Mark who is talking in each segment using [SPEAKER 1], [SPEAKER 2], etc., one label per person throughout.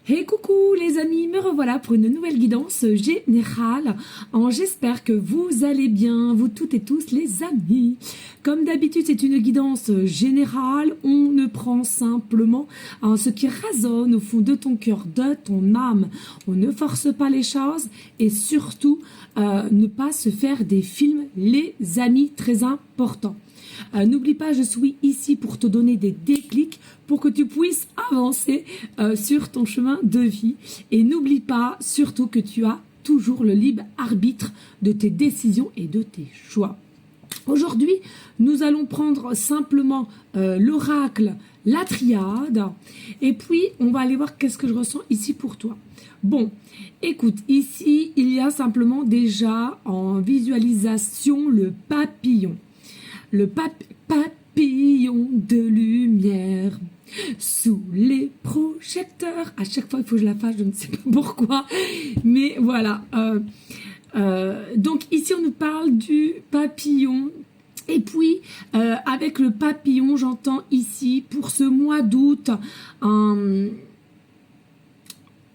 [SPEAKER 1] Hey coucou les amis, me revoilà pour une nouvelle guidance générale. J'espère que vous allez bien, vous toutes et tous les amis. Comme d'habitude, c'est une guidance générale. On ne prend simplement ce qui résonne au fond de ton cœur, de ton âme. On ne force pas les choses et surtout ne pas se faire des films, les amis, très important. N'oublie pas, je suis ici pour te donner des déclics pour que tu puisses avancer sur ton chemin de vie. Et n'oublie pas surtout que tu as toujours le libre arbitre de tes décisions et de tes choix. Aujourd'hui, nous allons prendre simplement l'oracle, la triade, et puis on va aller voir qu'est-ce que je ressens ici pour toi. Bon, écoute, ici, il y a simplement déjà en visualisation le papillon. Le papillon de lumière sous les projecteurs. À chaque fois, il faut que je la fasse, je ne sais pas pourquoi. Mais voilà. Donc ici, on nous parle du papillon. Et puis, avec le papillon, j'entends ici, pour ce mois d'août,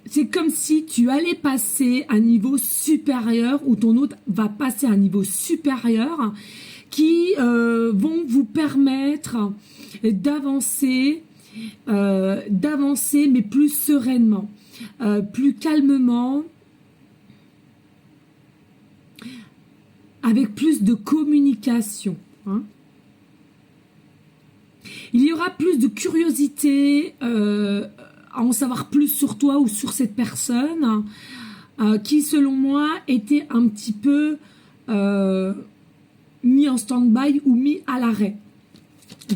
[SPEAKER 1] c'est comme si tu allais passer à un niveau supérieur, ou ton hôte va passer à un niveau supérieur, qui vont vous permettre d'avancer, mais plus sereinement, plus calmement, avec plus de communication. Hein. Il y aura plus de curiosité à en savoir plus sur toi ou sur cette personne qui, selon moi, était un petit peu mis en stand-by ou mis à l'arrêt.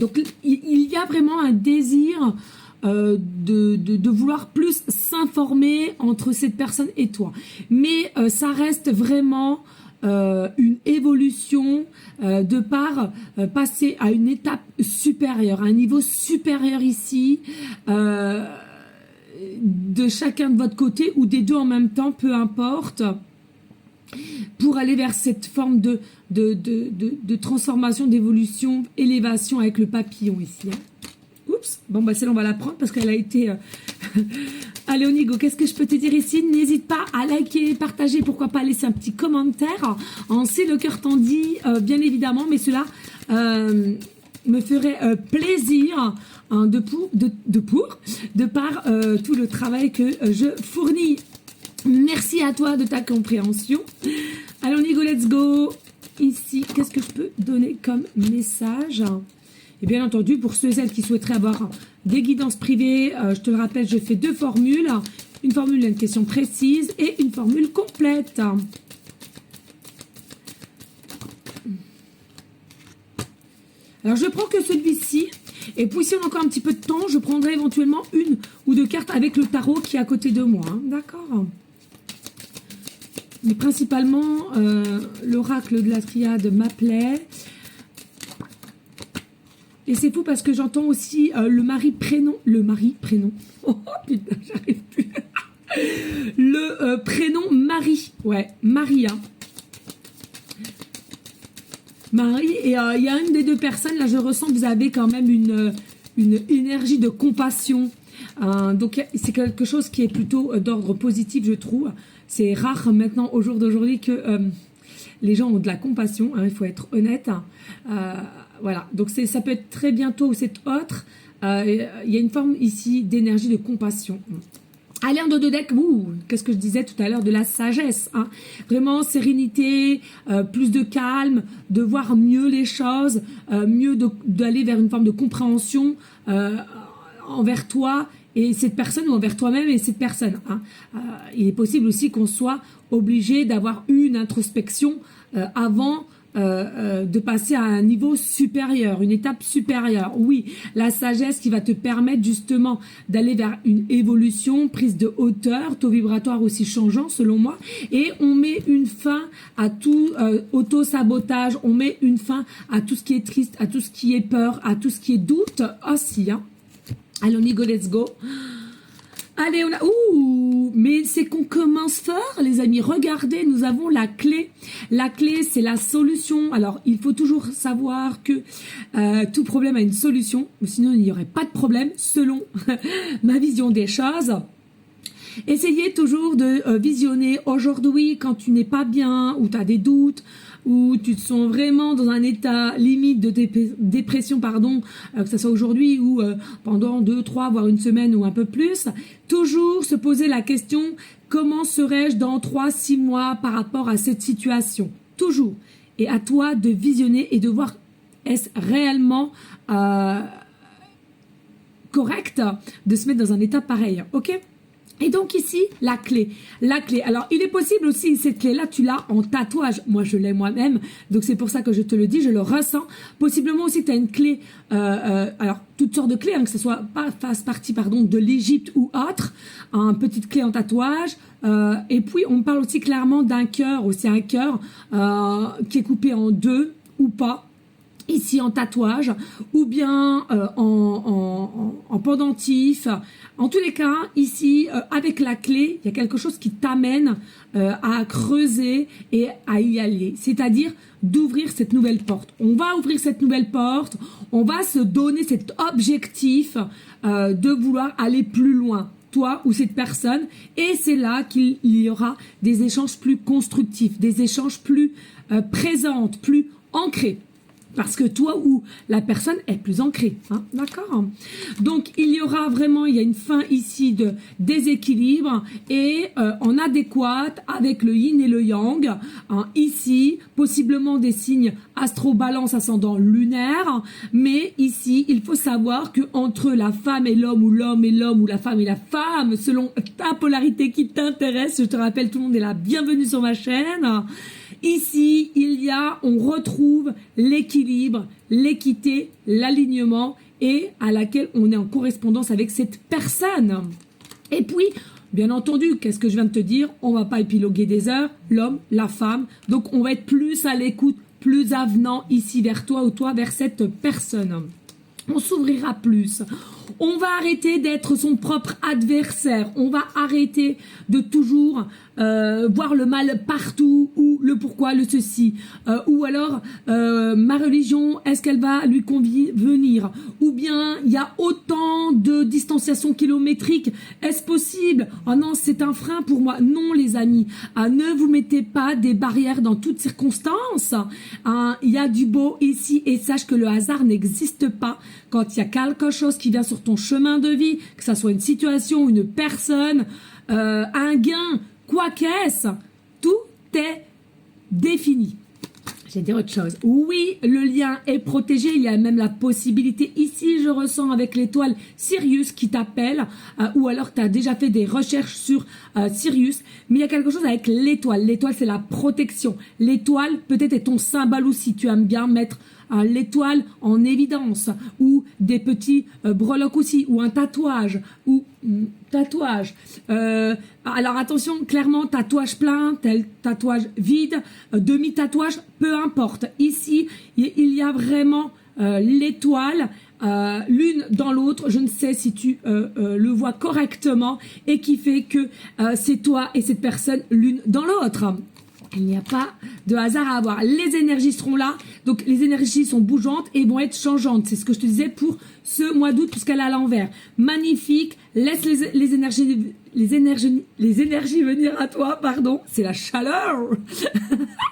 [SPEAKER 1] Donc il y a vraiment un désir de vouloir plus s'informer entre cette personne et toi. Mais ça reste vraiment une évolution de par passer à une étape supérieure, à un niveau supérieur ici, de chacun de votre côté ou des deux en même temps, peu importe, pour aller vers cette forme de transformation, d'évolution, élévation avec le papillon ici. Hein. Oups, bon bah celle-là on va la prendre parce qu'elle a été... Allez Onigo, qu'est-ce que je peux te dire ici? N'hésite pas à liker, partager, pourquoi pas laisser un petit commentaire. C'est le cœur t'en dit, bien évidemment, mais cela me ferait plaisir de par tout le travail que je fournis. Merci à toi de ta compréhension. Allons, Nigo, let's go. Ici, qu'est-ce que je peux donner comme message? Et bien entendu, pour ceux et celles qui souhaiteraient avoir des guidances privées, je te le rappelle, je fais deux formules. Une formule à une question précise et une formule complète. Alors, je prends que celui-ci. Et puis, si on a encore un petit peu de temps, je prendrai éventuellement une ou deux cartes avec le tarot qui est à côté de moi. Hein. D'accord ? Mais principalement, l'oracle de la triade m'appelait. Et c'est fou parce que j'entends aussi le mari-prénom. Le mari-prénom. Oh putain, j'arrive plus. Le prénom Marie. Ouais, Maria. Marie. Et il y a une des deux personnes, là je ressens que vous avez quand même une énergie de compassion. Donc c'est quelque chose qui est plutôt d'ordre positif, je trouve. C'est rare maintenant au jour d'aujourd'hui que les gens ont de la compassion, hein, il faut être honnête. Voilà, donc ça peut être très bientôt ou c'est autre. Il y a une forme ici d'énergie de compassion. Allez, en dos de deck, qu'est-ce que je disais tout à l'heure de la sagesse, hein. Vraiment sérénité, plus de calme, de voir mieux les choses, mieux d'aller vers une forme de compréhension envers toi et cette personne ou envers toi-même et cette personne. Hein. Il est possible aussi qu'on soit obligé d'avoir une introspection avant de passer à un niveau supérieur, une étape supérieure. Oui, la sagesse qui va te permettre justement d'aller vers une évolution, prise de hauteur, taux vibratoire aussi changeant selon moi. Et on met une fin à tout auto-sabotage, on met une fin à tout ce qui est triste, à tout ce qui est peur, à tout ce qui est doute aussi. Hein. Allons, Nigo, let's go. Allez, on a... Ouh, mais c'est qu'on commence fort, les amis. Regardez, nous avons la clé. La clé, c'est la solution. Alors, il faut toujours savoir que tout problème a une solution. Ou sinon, il n'y aurait pas de problème, selon ma vision des choses. Essayez toujours de visionner aujourd'hui quand tu n'es pas bien, ou tu as des doutes, ou tu te sens vraiment dans un état limite de dépression, pardon, que ce soit aujourd'hui ou pendant 2, 3, voire une semaine ou un peu plus. Toujours se poser la question, comment serais-je dans 3, 6 mois par rapport à cette situation? Toujours. Et à toi de visionner et de voir, est-ce réellement correct de se mettre dans un état pareil, ok? Et donc ici, la clé. Alors, il est possible aussi, cette clé-là, tu l'as en tatouage. Moi, je l'ai moi-même, donc c'est pour ça que je te le dis, je le ressens. Possiblement aussi, tu as une clé, alors, toutes sortes de clés, hein, que ce soit fasse partie, de l'Égypte ou autre, une petite clé en tatouage. Et puis, on parle aussi clairement d'un cœur, aussi un cœur qui est coupé en deux ou pas. Ici en tatouage ou bien en pendentif. En tous les cas, ici, avec la clé, il y a quelque chose qui t'amène à creuser et à y aller. C'est-à-dire d'ouvrir cette nouvelle porte. On va ouvrir cette nouvelle porte, on va se donner cet objectif de vouloir aller plus loin, toi ou cette personne, et c'est là qu'il y aura des échanges plus constructifs, des échanges plus présentes, plus ancrés. Parce que toi ou la personne est plus ancrée, hein, d'accord? Donc, il y a une fin ici de déséquilibre et en adéquate avec le yin et le yang. Hein, ici, possiblement des signes astro-balance ascendant lunaire, mais ici, il faut savoir que entre la femme et l'homme, ou l'homme et l'homme, ou la femme et la femme, selon ta polarité qui t'intéresse, je te rappelle, tout le monde est là, bienvenue sur ma chaîne. Ici, on retrouve l'équilibre, l'équité, l'alignement et à laquelle on est en correspondance avec cette personne. Et puis, bien entendu, qu'est-ce que je viens de te dire? On va pas épiloguer des heures, l'homme, la femme. Donc, on va être plus à l'écoute, plus avenant ici vers toi ou toi vers cette personne. On s'ouvrira plus. On va arrêter d'être son propre adversaire. On va arrêter de toujours voir le mal partout ou le pourquoi, le ceci. Ou alors, ma religion, est-ce qu'elle va lui convenir? Ou bien, il y a autant de distanciation kilométrique. Est-ce possible? Oh non, c'est un frein pour moi. Non, les amis. Ne vous mettez pas des barrières dans toutes circonstances. Il y a du beau ici et sache que le hasard n'existe pas. Quand il y a quelque chose qui vient sur ton chemin de vie, que ça soit une situation, une personne, un gain, quoi qu'est-ce, tout est défini. J'ai dit autre chose. Oui, le lien est protégé. Il y a même la possibilité. Ici, je ressens avec l'étoile Sirius qui t'appelle, ou alors tu as déjà fait des recherches sur Sirius. Mais il y a quelque chose avec l'étoile. L'étoile, c'est la protection. L'étoile, peut-être, est ton symbole aussi. Tu aimes bien mettre l'étoile en évidence, ou des petits breloques aussi, ou un tatouage, alors attention, clairement, tatouage plein, tel tatouage vide, demi-tatouage, peu importe. Ici, il y a vraiment l'étoile, l'une dans l'autre, je ne sais si tu le vois correctement, et qui fait que c'est toi et cette personne l'une dans l'autre. Il n'y a pas de hasard à avoir. Les énergies seront là. Donc, les énergies sont bougeantes et vont être changeantes. C'est ce que je te disais pour ce mois d'août, puisqu'elle est à l'envers. Magnifique. Laisse les énergies venir à toi, pardon. C'est la chaleur.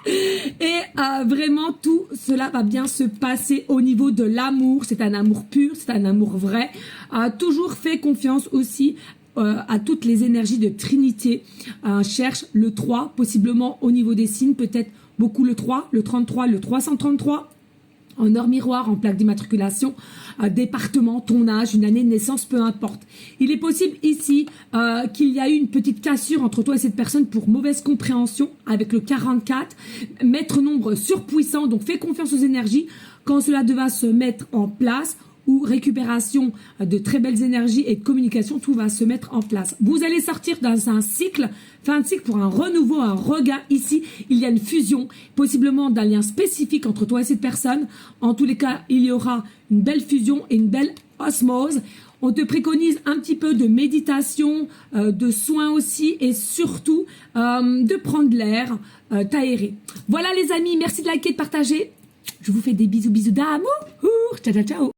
[SPEAKER 1] Et vraiment, tout cela va bien se passer au niveau de l'amour. C'est un amour pur, c'est un amour vrai. Toujours fais confiance aussi à toutes les énergies de Trinité. Cherche le 3, possiblement au niveau des signes, peut-être beaucoup le 3, le 33, le 333, en heure miroir, en plaque d'immatriculation, département, ton âge, une année de naissance, peu importe. Il est possible ici qu'il y a eu une petite cassure entre toi et cette personne pour mauvaise compréhension avec le 44, maître nombre surpuissant, donc fais confiance aux énergies. Quand cela devra se mettre en place, ou récupération de très belles énergies et de communication, tout va se mettre en place. Vous allez sortir dans un cycle, fin de cycle pour un renouveau, un regain. Ici, il y a une fusion, possiblement d'un lien spécifique entre toi et cette personne. En tous les cas, il y aura une belle fusion et une belle osmose. On te préconise un petit peu de méditation, de soins aussi, et surtout de prendre l'air, t'aérer. Voilà les amis, merci de liker, de partager. Je vous fais des bisous d'amour. Ciao, ciao, ciao.